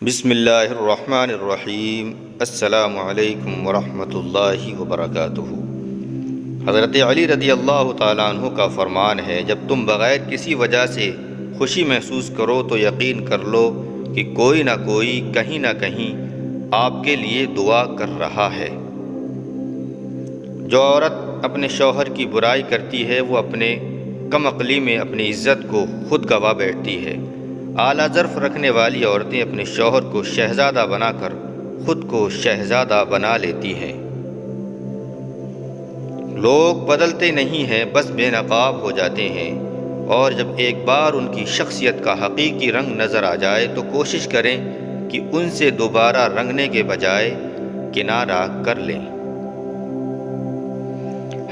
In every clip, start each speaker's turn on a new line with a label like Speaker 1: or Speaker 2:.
Speaker 1: بسم اللہ الرحمن الرحیم۔ السلام علیکم ورحمۃ اللہ وبرکاتہ۔ حضرت علی رضی اللہ تعالیٰ عنہ کا فرمان ہے، جب تم بغیر کسی وجہ سے خوشی محسوس کرو تو یقین کر لو کہ کوئی نہ کوئی کہیں نہ کہیں آپ کے لیے دعا کر رہا ہے۔ جو عورت اپنے شوہر کی برائی کرتی ہے وہ اپنے کم عقلی میں اپنی عزت کو خود گنوا بیٹھتی ہے۔ اعلیٰ ظرف رکھنے والی عورتیں اپنے شوہر کو شہزادہ بنا کر خود کو شہزادہ بنا لیتی ہیں۔ لوگ بدلتے نہیں ہیں، بس بے نقاب ہو جاتے ہیں، اور جب ایک بار ان کی شخصیت کا حقیقی رنگ نظر آ جائے تو کوشش کریں کہ ان سے دوبارہ رنگنے کے بجائے کنارہ کر لیں۔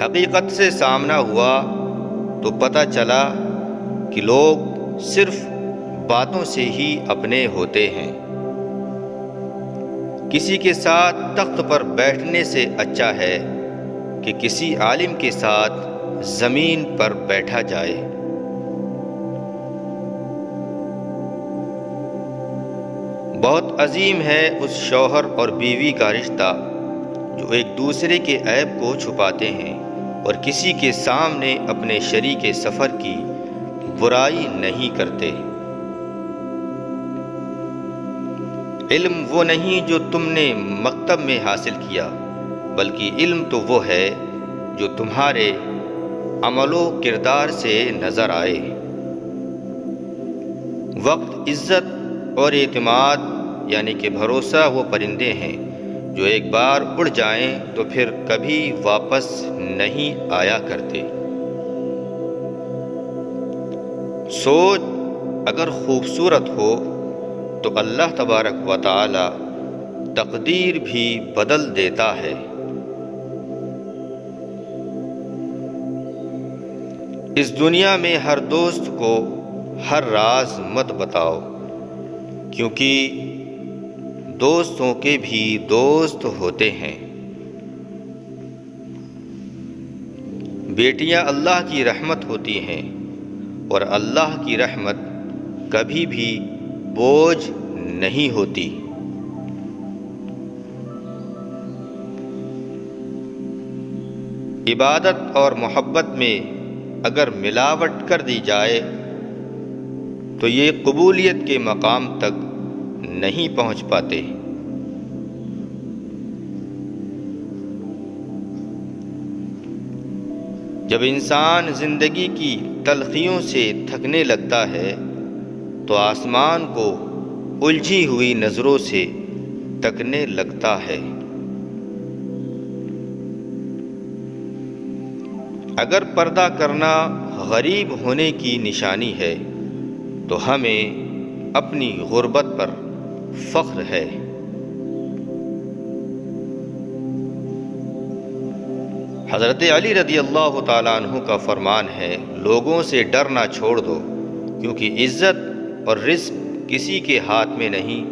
Speaker 1: حقیقت سے سامنا ہوا تو پتہ چلا کہ لوگ صرف باتوں سے ہی اپنے ہوتے ہیں۔ کسی کے ساتھ تخت پر بیٹھنے سے اچھا ہے کہ کسی عالم کے ساتھ زمین پر بیٹھا جائے۔ بہت عظیم ہے اس شوہر اور بیوی کا رشتہ جو ایک دوسرے کے عیب کو چھپاتے ہیں اور کسی کے سامنے اپنے شریک سفر کی برائی نہیں کرتے۔ علم وہ نہیں جو تم نے مکتب میں حاصل کیا، بلکہ علم تو وہ ہے جو تمہارے عمل و کردار سے نظر آئے۔ وقت، عزت اور اعتماد یعنی کہ بھروسہ وہ پرندے ہیں جو ایک بار اڑ جائیں تو پھر کبھی واپس نہیں آیا کرتے۔ سوچ اگر خوبصورت ہو تو اللہ تبارک و تعالی تقدیر بھی بدل دیتا ہے۔ اس دنیا میں ہر دوست کو ہر راز مت بتاؤ، کیونکہ دوستوں کے بھی دوست ہوتے ہیں۔ بیٹیاں اللہ کی رحمت ہوتی ہیں، اور اللہ کی رحمت کبھی بھی بوجھ نہیں ہوتی۔ عبادت اور محبت میں اگر ملاوٹ کر دی جائے تو یہ قبولیت کے مقام تک نہیں پہنچ پاتے۔ جب انسان زندگی کی تلخیوں سے تھکنے لگتا ہے تو آسمان کو الجھی ہوئی نظروں سے تکنے لگتا ہے۔ اگر پردہ کرنا غریب ہونے کی نشانی ہے تو ہمیں اپنی غربت پر فخر ہے۔ حضرت علی رضی اللہ تعالیٰ عنہ کا فرمان ہے، لوگوں سے ڈرنا چھوڑ دو، کیونکہ عزت اور رزق کسی کے ہاتھ میں نہیں،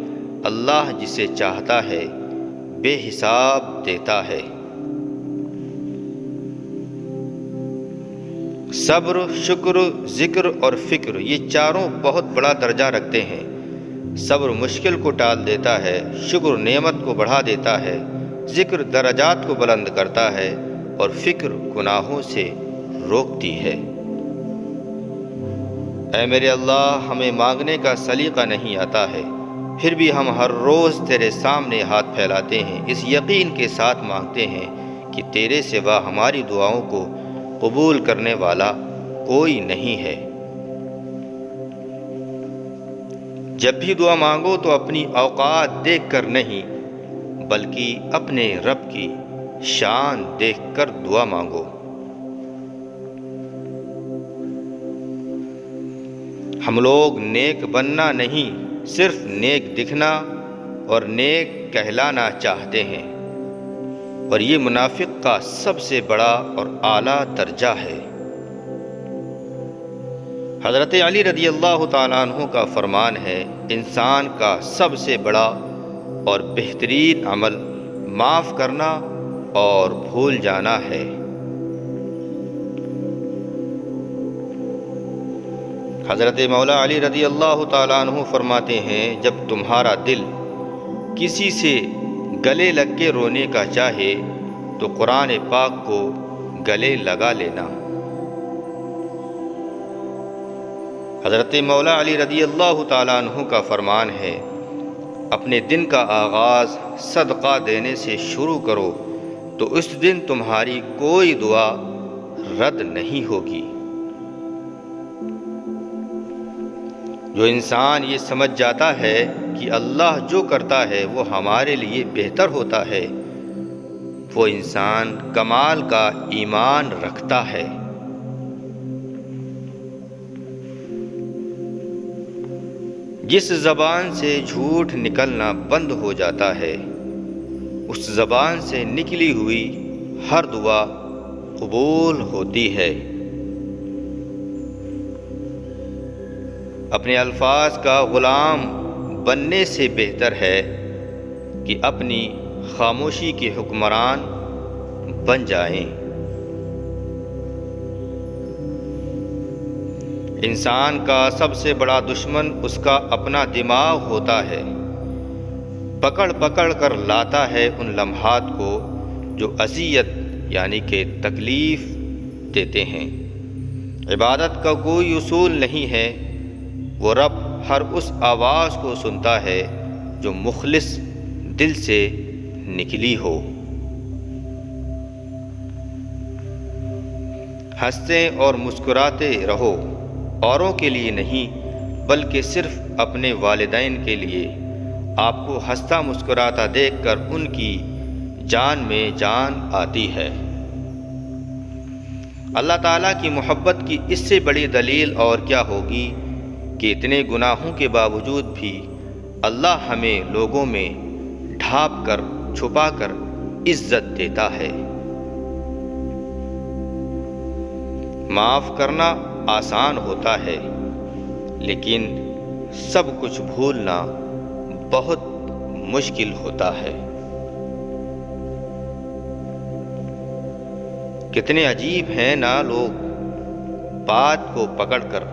Speaker 1: اللہ جسے چاہتا ہے بے حساب دیتا ہے۔ صبر، شکر، ذکر اور فکر یہ چاروں بہت بڑا درجہ رکھتے ہیں۔ صبر مشکل کو ٹال دیتا ہے، شکر نعمت کو بڑھا دیتا ہے، ذکر درجات کو بلند کرتا ہے، اور فکر گناہوں سے روکتی ہے۔ اے میرے اللہ، ہمیں مانگنے کا سلیقہ نہیں آتا ہے، پھر بھی ہم ہر روز تیرے سامنے ہاتھ پھیلاتے ہیں، اس یقین کے ساتھ مانگتے ہیں کہ تیرے سوا ہماری دعاؤں کو قبول کرنے والا کوئی نہیں ہے۔ جب بھی دعا مانگو تو اپنی اوقات دیکھ کر نہیں، بلکہ اپنے رب کی شان دیکھ کر دعا مانگو۔ ہم لوگ نیک بننا نہیں، صرف نیک دکھنا اور نیک کہلانا چاہتے ہیں، اور یہ منافق کا سب سے بڑا اور اعلیٰ درجہ ہے۔ حضرت علی رضی اللہ تعالیٰ عنہ کا فرمان ہے، انسان کا سب سے بڑا اور بہترین عمل معاف کرنا اور بھول جانا ہے۔ حضرت مولا علی رضی اللہ تعالیٰ عنہ فرماتے ہیں، جب تمہارا دل کسی سے گلے لگ کے رونے کا چاہے تو قرآن پاک کو گلے لگا لینا۔ حضرت مولا علی رضی اللہ تعالیٰ عنہ کا فرمان ہے، اپنے دن کا آغاز صدقہ دینے سے شروع کرو تو اس دن تمہاری کوئی دعا رد نہیں ہوگی۔ جو انسان یہ سمجھ جاتا ہے کہ اللہ جو کرتا ہے وہ ہمارے لیے بہتر ہوتا ہے، وہ انسان کمال کا ایمان رکھتا ہے۔ جس زبان سے جھوٹ نکلنا بند ہو جاتا ہے، اس زبان سے نکلی ہوئی ہر دعا قبول ہوتی ہے۔ اپنے الفاظ کا غلام بننے سے بہتر ہے کہ اپنی خاموشی کے حکمران بن جائیں۔ انسان کا سب سے بڑا دشمن اس کا اپنا دماغ ہوتا ہے، پکڑ پکڑ کر لاتا ہے ان لمحات کو جو اذیت یعنی کہ تکلیف دیتے ہیں۔ عبادت کا کوئی اصول نہیں ہے، وہ رب ہر اس آواز کو سنتا ہے جو مخلص دل سے نکلی ہو۔ ہنستے اور مسکراتے رہو، اوروں کے لیے نہیں بلکہ صرف اپنے والدین کے لیے۔ آپ کو ہنستا مسکراتا دیکھ کر ان کی جان میں جان آتی ہے۔ اللہ تعالیٰ کی محبت کی اس سے بڑی دلیل اور کیا ہوگی کہ اتنے گناہوں کے باوجود بھی اللہ ہمیں لوگوں میں ڈھانپ کر چھپا کر عزت دیتا ہے۔ معاف کرنا آسان ہوتا ہے، لیکن سب کچھ بھولنا بہت مشکل ہوتا ہے۔ کتنے عجیب ہیں نا لوگ، بات کو پکڑ کر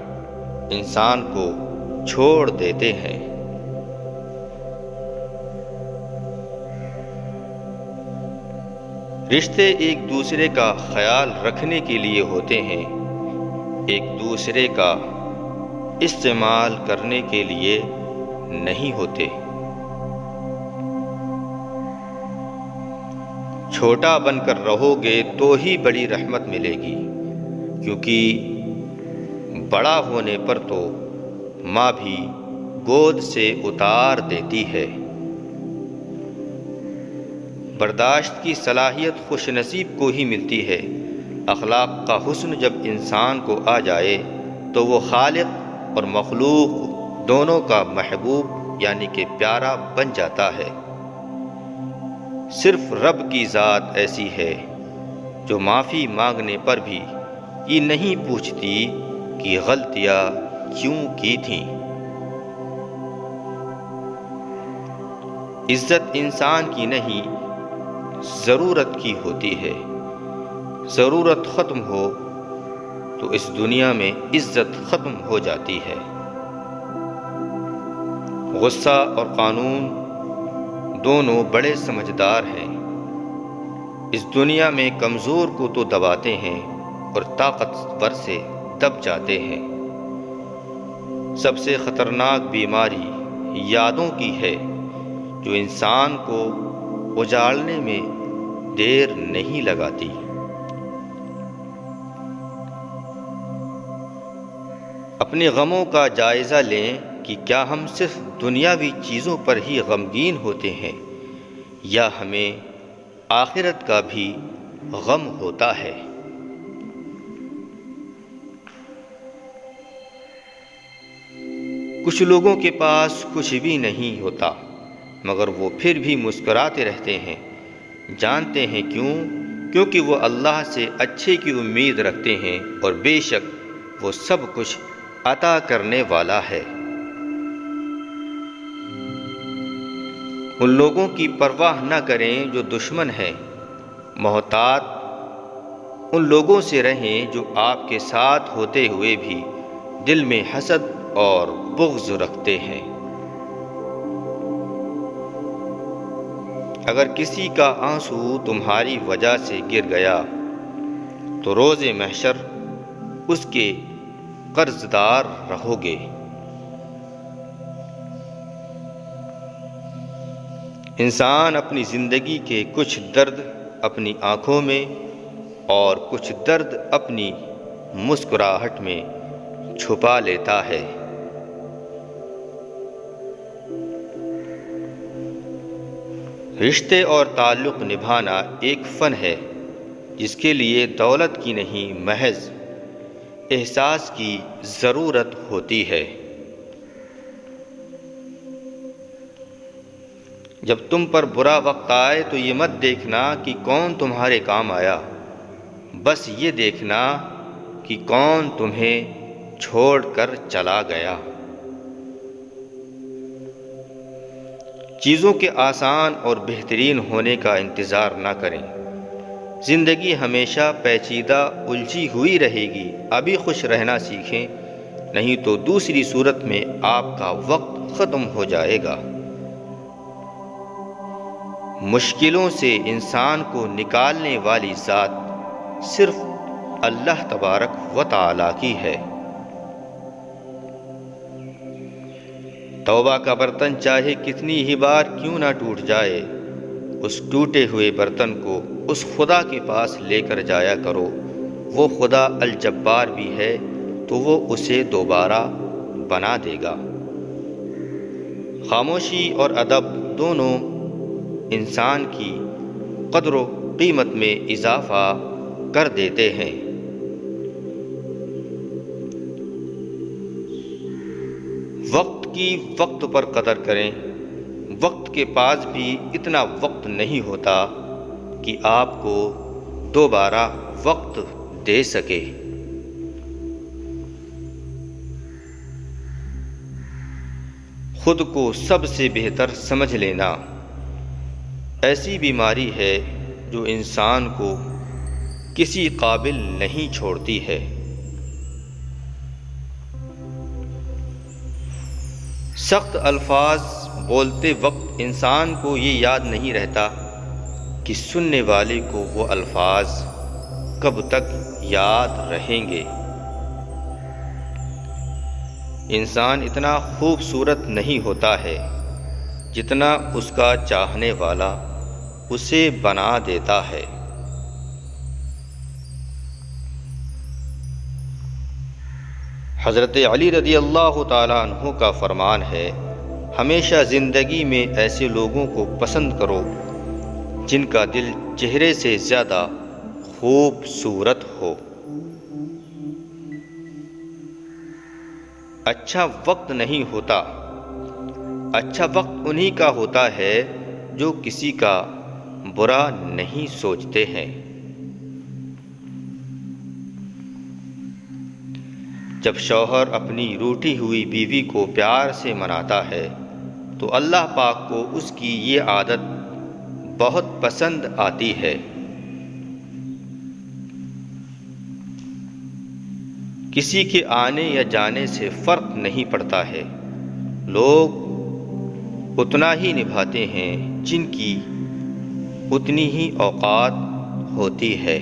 Speaker 1: انسان کو چھوڑ دیتے ہیں۔ رشتے ایک دوسرے کا خیال رکھنے کے لیے ہوتے ہیں، ایک دوسرے کا استعمال کرنے کے لیے نہیں ہوتے۔ چھوٹا بن کر رہو گے تو ہی بڑی رحمت ملے گی، کیونکہ بڑا ہونے پر تو ماں بھی گود سے اتار دیتی ہے۔ برداشت کی صلاحیت خوش نصیب کو ہی ملتی ہے۔ اخلاق کا حسن جب انسان کو آ جائے تو وہ خالق اور مخلوق دونوں کا محبوب یعنی کہ پیارا بن جاتا ہے۔ صرف رب کی ذات ایسی ہے جو معافی مانگنے پر بھی یہ نہیں پوچھتی کہ غلطیاں کیوں کی تھیں۔ عزت انسان کی نہیں، ضرورت کی ہوتی ہے۔ ضرورت ختم ہو تو اس دنیا میں عزت ختم ہو جاتی ہے۔ غصہ اور قانون دونوں بڑے سمجھدار ہیں۔ اس دنیا میں کمزور کو تو دباتے ہیں اور طاقتور سے دب جاتے ہیں۔ سب سے خطرناک بیماری یادوں کی ہے جو انسان کو اجاڑنے میں دیر نہیں لگاتی۔ اپنے غموں کا جائزہ لیں کہ کیا ہم صرف دنیاوی چیزوں پر ہی غمگین ہوتے ہیں یا ہمیں آخرت کا بھی غم ہوتا ہے۔ کچھ لوگوں کے پاس کچھ بھی نہیں ہوتا مگر وہ پھر بھی مسکراتے رہتے ہیں۔ جانتے ہیں کیوں؟ کیونکہ وہ اللہ سے اچھے کی امید رکھتے ہیں اور بے شک وہ سب کچھ عطا کرنے والا ہے۔ ان لوگوں کی پرواہ نہ کریں جو دشمن ہیں، محتاط ان لوگوں سے رہیں جو آپ کے ساتھ ہوتے ہوئے بھی دل میں حسد اور بغض رکھتے ہیں۔ اگر کسی کا آنسو تمہاری وجہ سے گر گیا تو روز محشر اس کے قرض دار رہو گے۔ انسان اپنی زندگی کے کچھ درد اپنی آنکھوں میں اور کچھ درد اپنی مسکراہٹ میں چھپا لیتا ہے۔ رشتے اور تعلق نبھانا ایک فن ہے جس کے لیے دولت کی نہیں، محض احساس کی ضرورت ہوتی ہے۔ جب تم پر برا وقت آئے تو یہ مت دیکھنا کہ کون تمہارے کام آیا، بس یہ دیکھنا کہ کون تمہیں چھوڑ کر چلا گیا۔ چیزوں کے آسان اور بہترین ہونے کا انتظار نہ کریں۔ زندگی ہمیشہ پیچیدہ الجھی ہوئی رہے گی۔ ابھی خوش رہنا سیکھیں، نہیں تو دوسری صورت میں آپ کا وقت ختم ہو جائے گا۔ مشکلوں سے انسان کو نکالنے والی ذات صرف اللہ تبارک و تعالی کی ہے۔ توبہ کا برتن چاہے کتنی ہی بار کیوں نہ ٹوٹ جائے، اس ٹوٹے ہوئے برتن کو اس خدا کے پاس لے کر جایا کرو۔ وہ خدا الجبار بھی ہے تو وہ اسے دوبارہ بنا دے گا۔ خاموشی اور ادب دونوں انسان کی قدر و قیمت میں اضافہ کر دیتے ہیں۔ وقت کی وقت پر قدر کریں۔ وقت کے پاس بھی اتنا وقت نہیں ہوتا کہ آپ کو دوبارہ وقت دے سکے۔ خود کو سب سے بہتر سمجھ لینا ایسی بیماری ہے جو انسان کو کسی قابل نہیں چھوڑتی ہے۔ سخت الفاظ بولتے وقت انسان کو یہ یاد نہیں رہتا کہ سننے والے کو وہ الفاظ کب تک یاد رہیں گے۔ انسان اتنا خوبصورت نہیں ہوتا ہے جتنا اس کا چاہنے والا اسے بنا دیتا ہے۔ حضرت علی رضی اللہ تعالیٰ عنہ کا فرمان ہے، ہمیشہ زندگی میں ایسے لوگوں کو پسند کرو جن کا دل چہرے سے زیادہ خوبصورت ہو۔ اچھا وقت نہیں ہوتا، اچھا وقت انہی کا ہوتا ہے جو کسی کا برا نہیں سوچتے ہیں۔ جب شوہر اپنی روٹھی ہوئی بیوی کو پیار سے مناتا ہے تو اللہ پاک کو اس کی یہ عادت بہت پسند آتی ہے۔ کسی کے آنے یا جانے سے فرق نہیں پڑتا ہے، لوگ اتنا ہی نبھاتے ہیں جن کی اتنی ہی اوقات ہوتی ہے۔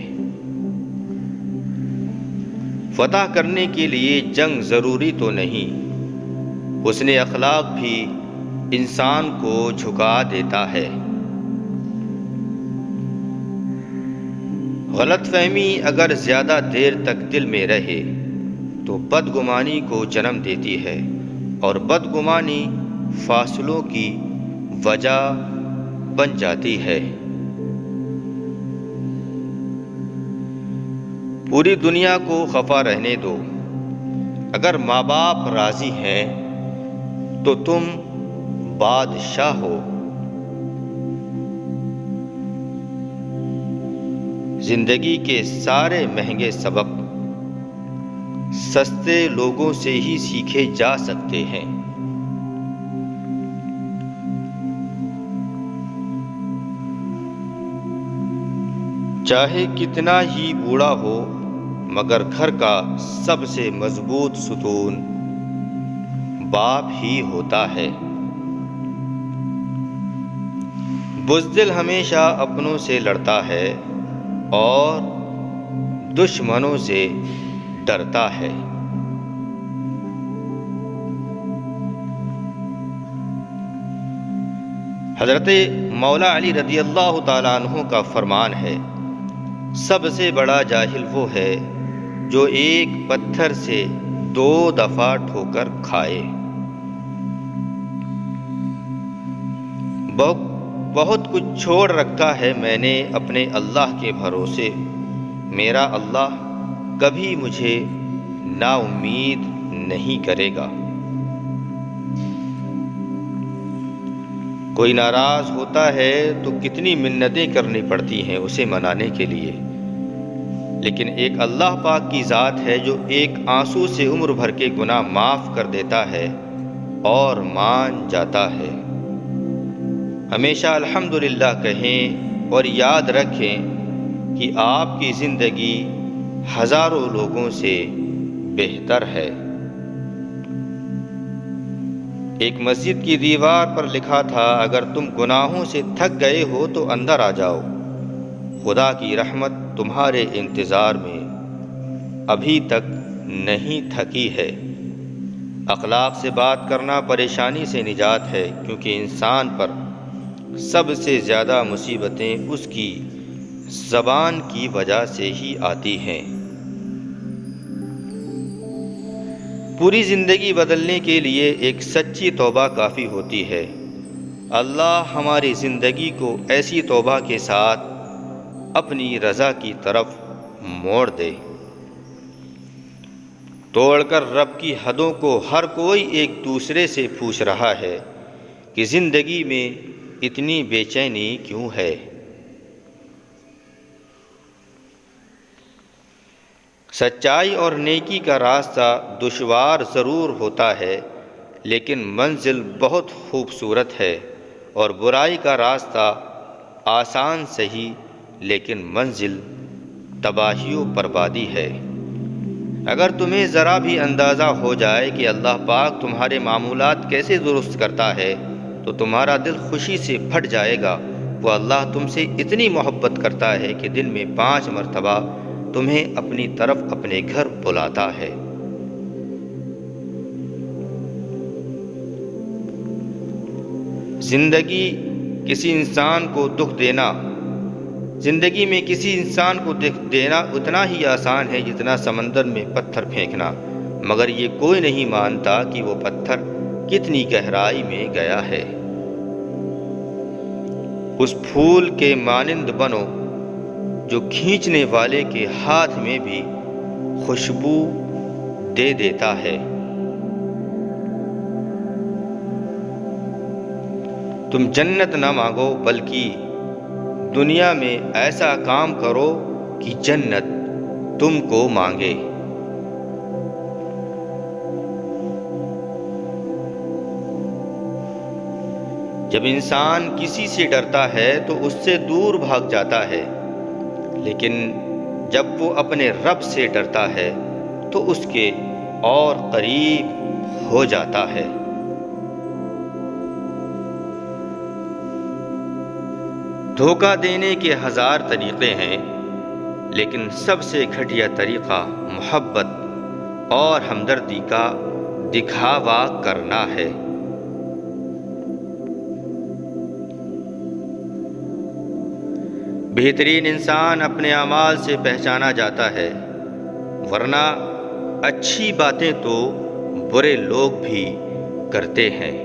Speaker 1: فتح کرنے کے لیے جنگ ضروری تو نہیں، حسن اخلاق بھی انسان کو جھکا دیتا ہے۔ غلط فہمی اگر زیادہ دیر تک دل میں رہے تو بدگمانی کو جنم دیتی ہے، اور بدگمانی فاصلوں کی وجہ بن جاتی ہے۔ پوری دنیا کو خفا رہنے دو، اگر ماں باپ راضی ہیں تو تم بادشاہ ہو۔ زندگی کے سارے مہنگے سبق سستے لوگوں سے ہی سیکھے جا سکتے ہیں۔ چاہے کتنا ہی بوڑھا ہو، مگر گھر کا سب سے مضبوط ستون باپ ہی ہوتا ہے۔ بزدل ہمیشہ اپنوں سے لڑتا ہے اور دشمنوں سے ڈرتا ہے۔ حضرت مولا علی رضی اللہ تعالیٰ عنہ کا فرمان ہے، سب سے بڑا جاہل وہ ہے جو ایک پتھر سے 2 دفعہ ٹھوکر کھائے۔ بہت کچھ چھوڑ رکھا ہے میں نے اپنے اللہ کے بھروسے، میرا اللہ کبھی مجھے نا امید نہیں کرے گا۔ کوئی ناراض ہوتا ہے تو کتنی منتیں کرنی پڑتی ہیں اسے منانے کے لیے، لیکن ایک اللہ پاک کی ذات ہے جو ایک آنسو سے عمر بھر کے گناہ معاف کر دیتا ہے اور مان جاتا ہے۔ ہمیشہ الحمدللہ کہیں اور یاد رکھیں کہ آپ کی زندگی ہزاروں لوگوں سے بہتر ہے۔ ایک مسجد کی دیوار پر لکھا تھا، اگر تم گناہوں سے تھک گئے ہو تو اندر آ جاؤ، خدا کی رحمت تمہارے انتظار میں ابھی تک نہیں تھکی ہے۔ اخلاق سے بات کرنا پریشانی سے نجات ہے، کیونکہ انسان پر سب سے زیادہ مصیبتیں اس کی زبان کی وجہ سے ہی آتی ہیں۔ پوری زندگی بدلنے کے لیے ایک سچی توبہ کافی ہوتی ہے۔ اللہ ہماری زندگی کو ایسی توبہ کے ساتھ اپنی رضا کی طرف موڑ دے۔ توڑ کر رب کی حدوں کو ہر کوئی ایک دوسرے سے پوچھ رہا ہے کہ زندگی میں اتنی بے چینی کیوں ہے؟ سچائی اور نیکی کا راستہ دشوار ضرور ہوتا ہے، لیکن منزل بہت خوبصورت ہے، اور برائی کا راستہ آسان سہی لیکن منزل تباہی و بربادی ہے۔ اگر تمہیں ذرا بھی اندازہ ہو جائے کہ اللہ پاک تمہارے معمولات کیسے درست کرتا ہے تو تمہارا دل خوشی سے پھٹ جائے گا۔ وہ اللہ تم سے اتنی محبت کرتا ہے کہ دن میں 5 مرتبہ تمہیں اپنی طرف اپنے گھر بلاتا ہے۔ زندگی میں کسی انسان کو دکھ دینا اتنا ہی آسان ہے جتنا سمندر میں پتھر پھینکنا، مگر یہ کوئی نہیں مانتا کہ وہ پتھر کتنی گہرائی میں گیا ہے۔ اس پھول کے مانند بنو جو کھینچنے والے کے ہاتھ میں بھی خوشبو دے دیتا ہے۔ تم جنت نہ مانگو، بلکہ دنیا میں ایسا کام کرو کہ جنت تم کو مانگے۔ جب انسان کسی سے ڈرتا ہے تو اس سے دور بھاگ جاتا ہے، لیکن جب وہ اپنے رب سے ڈرتا ہے تو اس کے اور قریب ہو جاتا ہے۔ دھوکہ دینے کے 1000 طریقے ہیں، لیکن سب سے گھٹیا طریقہ محبت اور ہمدردی کا دکھاوا کرنا ہے۔ بہترین انسان اپنے اعمال سے پہچانا جاتا ہے، ورنہ اچھی باتیں تو برے لوگ بھی کرتے ہیں۔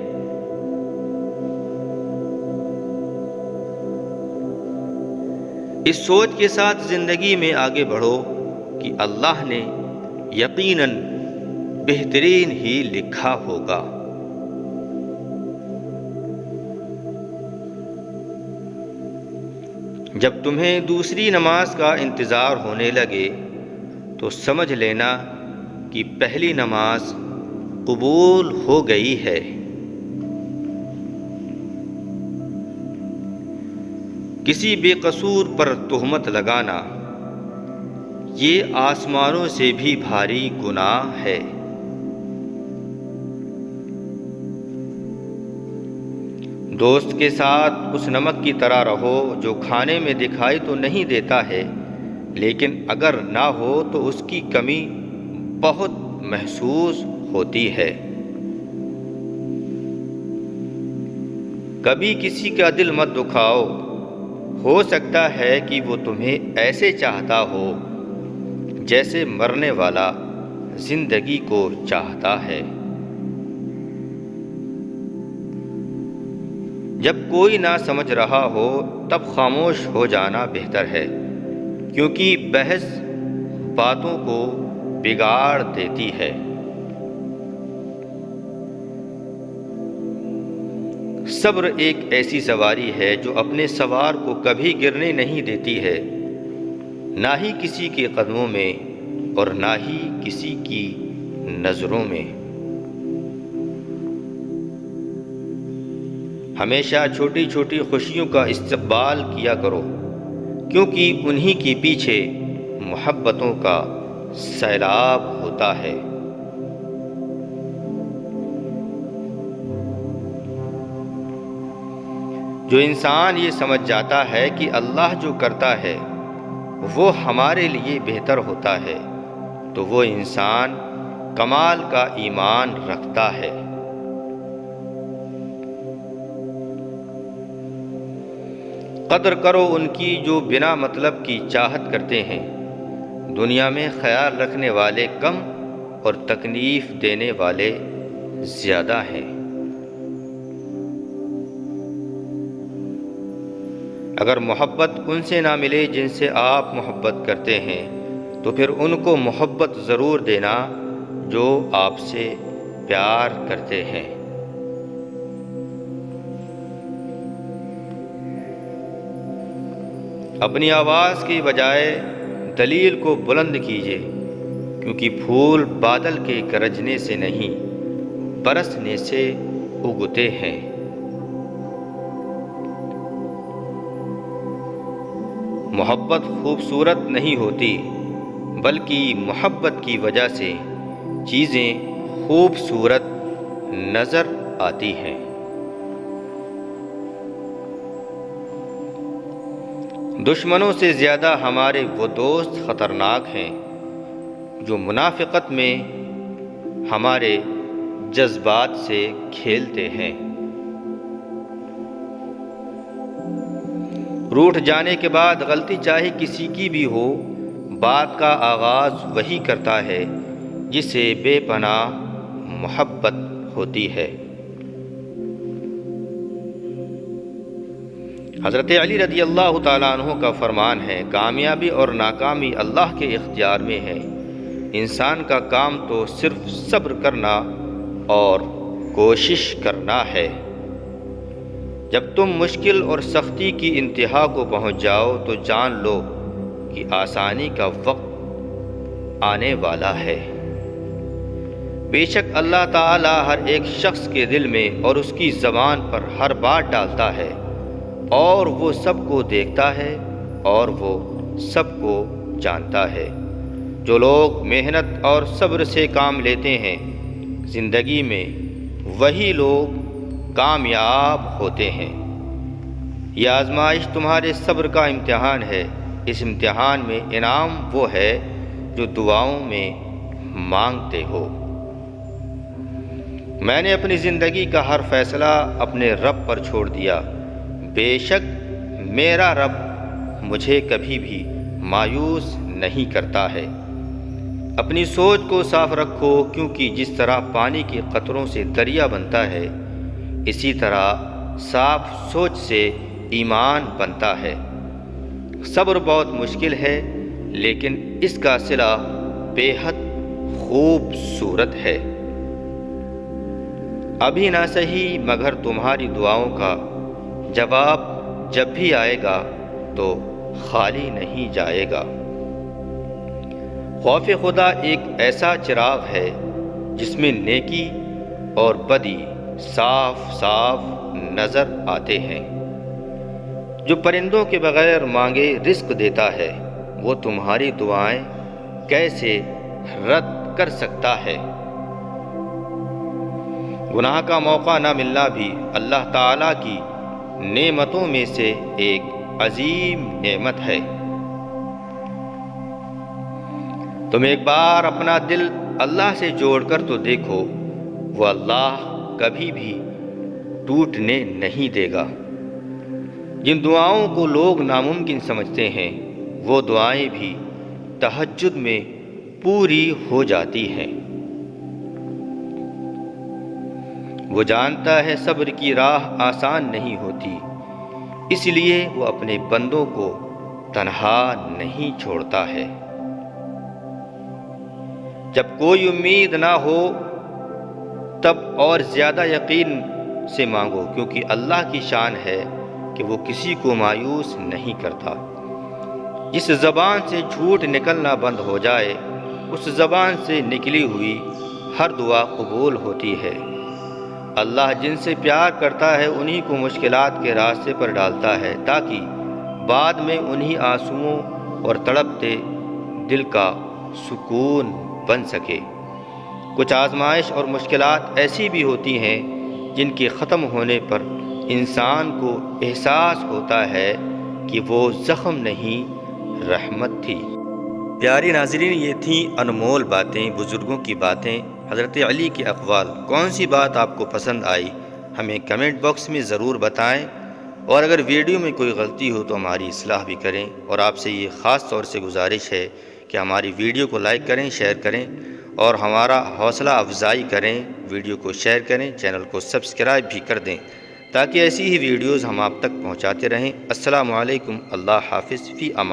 Speaker 1: اس سوچ کے ساتھ زندگی میں آگے بڑھو کہ اللہ نے یقیناً بہترین ہی لکھا ہوگا۔ جب تمہیں دوسری نماز کا انتظار ہونے لگے تو سمجھ لینا کہ پہلی نماز قبول ہو گئی ہے۔ کسی بے قصور پر تہمت لگانا یہ آسمانوں سے بھی بھاری گناہ ہے۔ دوست کے ساتھ اس نمک کی طرح رہو جو کھانے میں دکھائی تو نہیں دیتا ہے، لیکن اگر نہ ہو تو اس کی کمی بہت محسوس ہوتی ہے۔ کبھی کسی کا دل مت دکھاؤ، ہو سکتا ہے کہ وہ تمہیں ایسے چاہتا ہو جیسے مرنے والا زندگی کو چاہتا ہے۔ جب کوئی نہ سمجھ رہا ہو تب خاموش ہو جانا بہتر ہے، کیونکہ بحث باتوں کو بگاڑ دیتی ہے۔ صبر ایک ایسی سواری ہے جو اپنے سوار کو کبھی گرنے نہیں دیتی ہے، نہ ہی کسی کے قدموں میں اور نہ ہی کسی کی نظروں میں۔ ہمیشہ چھوٹی چھوٹی خوشیوں کا استقبال کیا کرو، کیونکہ انہی کے پیچھے محبتوں کا سیلاب ہوتا ہے۔ جو انسان یہ سمجھ جاتا ہے کہ اللہ جو کرتا ہے وہ ہمارے لیے بہتر ہوتا ہے، تو وہ انسان کمال کا ایمان رکھتا ہے۔ قدر کرو ان کی جو بنا مطلب کی چاہت کرتے ہیں، دنیا میں خیال رکھنے والے کم اور تکلیف دینے والے زیادہ ہیں۔ اگر محبت ان سے نہ ملے جن سے آپ محبت کرتے ہیں تو پھر ان کو محبت ضرور دینا جو آپ سے پیار کرتے ہیں۔ اپنی آواز کی بجائے دلیل کو بلند کیجیے، کیونکہ پھول بادل کے گرجنے سے نہیں برسنے سے اگتے ہیں۔ محبت خوبصورت نہیں ہوتی، بلکہ محبت کی وجہ سے چیزیں خوبصورت نظر آتی ہیں۔ دشمنوں سے زیادہ ہمارے وہ دوست خطرناک ہیں جو منافقت میں ہمارے جذبات سے کھیلتے ہیں۔ روٹھ جانے کے بعد غلطی چاہے کسی کی بھی ہو، بات کا آغاز وہی کرتا ہے جسے بے پناہ محبت ہوتی ہے۔ حضرت علی رضی اللہ تعالیٰ عنہ کا فرمان ہے، کامیابی اور ناکامی اللہ کے اختیار میں ہے، انسان کا کام تو صرف صبر کرنا اور کوشش کرنا ہے۔ جب تم مشکل اور سختی کی انتہا کو پہنچ جاؤ تو جان لو کہ آسانی کا وقت آنے والا ہے۔ بے شک اللہ تعالیٰ ہر ایک شخص کے دل میں اور اس کی زبان پر ہر بات ڈالتا ہے، اور وہ سب کو دیکھتا ہے اور وہ سب کو جانتا ہے۔ جو لوگ محنت اور صبر سے کام لیتے ہیں زندگی میں، وہی لوگ کامیاب ہوتے ہیں۔ یہ آزمائش تمہارے صبر کا امتحان ہے، اس امتحان میں انعام وہ ہے جو دعاؤں میں مانگتے ہو۔ میں نے اپنی زندگی کا ہر فیصلہ اپنے رب پر چھوڑ دیا، بے شک میرا رب مجھے کبھی بھی مایوس نہیں کرتا ہے۔ اپنی سوچ کو صاف رکھو، کیونکہ جس طرح پانی کے قطروں سے دریا بنتا ہے، اسی طرح صاف سوچ سے ایمان بنتا ہے۔ صبر بہت مشکل ہے، لیکن اس کا صلہ بے حد خوبصورت ہے۔ ابھی نہ صحیح مگر تمہاری دعاؤں کا جواب جب بھی آئے گا تو خالی نہیں جائے گا۔ خوف خدا ایک ایسا چراغ ہے جس میں نیکی اور بدی صاف صاف نظر آتے ہیں۔ جو پرندوں کے بغیر مانگے رزق دیتا ہے، وہ تمہاری دعائیں کیسے رد کر سکتا ہے؟ گناہ کا موقع نہ ملنا بھی اللہ تعالیٰ کی نعمتوں میں سے ایک عظیم نعمت ہے۔ تم ایک بار اپنا دل اللہ سے جوڑ کر تو دیکھو، وہ اللہ کبھی بھی ٹوٹنے نہیں دے گا۔ جن دعاؤں کو لوگ ناممکن سمجھتے ہیں وہ دعائیں بھی تہجد میں پوری ہو جاتی ہیں۔ وہ جانتا ہے صبر کی راہ آسان نہیں ہوتی، اس لیے وہ اپنے بندوں کو تنہا نہیں چھوڑتا ہے۔ جب کوئی امید نہ ہو تب اور زیادہ یقین سے مانگو، کیونکہ اللہ کی شان ہے کہ وہ کسی کو مایوس نہیں کرتا۔ جس زبان سے جھوٹ نکلنا بند ہو جائے اس زبان سے نکلی ہوئی ہر دعا قبول ہوتی ہے۔ اللہ جن سے پیار کرتا ہے انہی کو مشکلات کے راستے پر ڈالتا ہے، تاکہ بعد میں انہی آنسوؤں اور تڑپتے دل کا سکون بن سکے۔ کچھ آزمائش اور مشکلات ایسی بھی ہوتی ہیں جن کے ختم ہونے پر انسان کو احساس ہوتا ہے کہ وہ زخم نہیں، رحمت تھی۔ پیاری ناظرین، یہ تھیں انمول باتیں، بزرگوں کی باتیں، حضرت علی کے اقوال۔ کون سی بات آپ کو پسند آئی ہمیں کمنٹ باکس میں ضرور بتائیں، اور اگر ویڈیو میں کوئی غلطی ہو تو ہماری اصلاح بھی کریں۔ اور آپ سے یہ خاص طور سے گزارش ہے کہ ہماری ویڈیو کو لائک کریں، شیئر کریں اور ہمارا حوصلہ افزائی کریں۔ ویڈیو کو شیئر کریں، چینل کو سبسکرائب بھی کر دیں تاکہ ایسی ہی ویڈیوز ہم آپ تک پہنچاتے رہیں۔ السلام علیکم، اللہ حافظ، فی امان۔